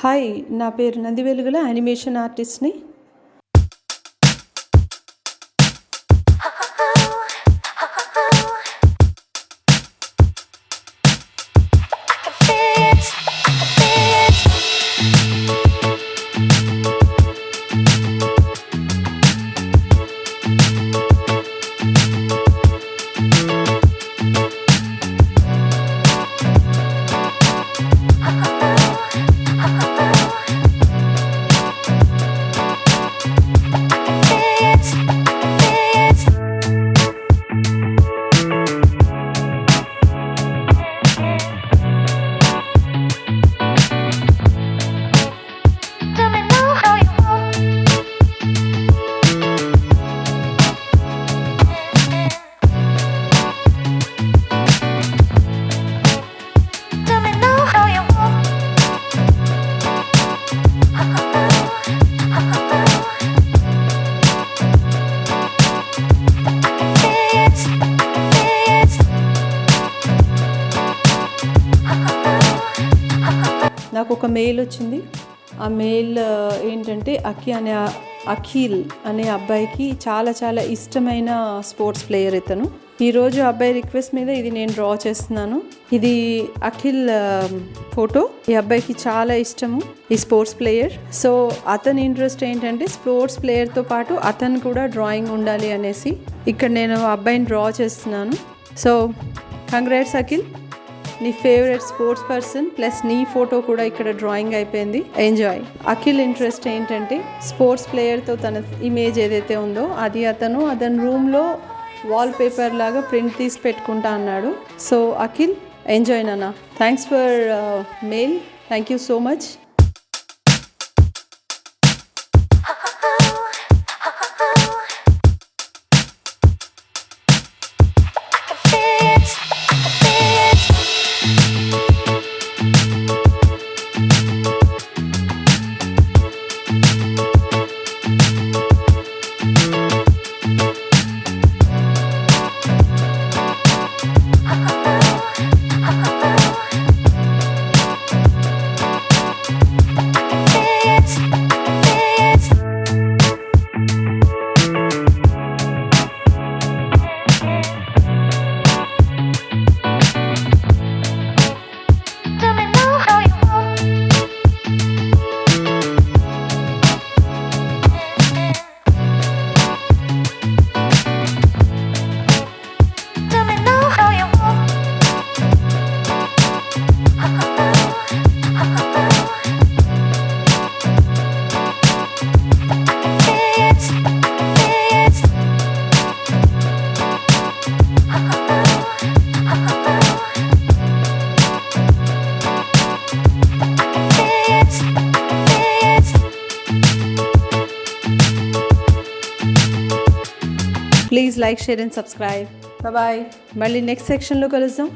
Hi, నా పేరు నందివెలుగుల, animation ఆర్టిస్ట్ని. నాకు ఒక మెయిల్ వచ్చింది. ఆ మెయిల్ ఏంటంటే అఖిల్ అనే అబ్బాయికి చాలా చాలా ఇష్టమైన స్పోర్ట్స్ ప్లేయర్ ఇతను. ఈరోజు అబ్బాయి రిక్వెస్ట్ మీద ఇది నేను డ్రా చేస్తున్నాను. ఇది అఖిల్ ఫోటో. ఈ అబ్బాయికి చాలా ఇష్టము ఈ స్పోర్ట్స్ ప్లేయర్. సో అతని ఇంట్రెస్ట్ ఏంటంటే స్పోర్ట్స్ ప్లేయర్తో పాటు అతను కూడా డ్రాయింగ్ ఉండాలి అనేసి ఇక్కడ నేను అబ్బాయిని డ్రా చేస్తున్నాను. సో కంగ్రాట్స్ అఖిల్, నీ ఫేవరెట్ స్పోర్ట్స్ పర్సన్ ప్లస్ నీ ఫోటో కూడా ఇక్కడ డ్రాయింగ్ అయిపోయింది. ఎంజాయ్. అఖిల్ ఇంట్రెస్ట్ ఏంటంటే స్పోర్ట్స్ ప్లేయర్తో తన ఇమేజ్ ఏదైతే ఉందో అది అతని రూమ్లో వాల్ పేపర్ లాగా ప్రింట్ తీసి పెట్టుకుంటా అన్నాడు. సో అఖిల్, ఎంజాయ్ నాన్న. Thanks for mail. Thank you so much. Please like, share and subscribe. Bye. మళ్ళీ నెక్స్ట్ సెక్షన్లో కలుద్దాం.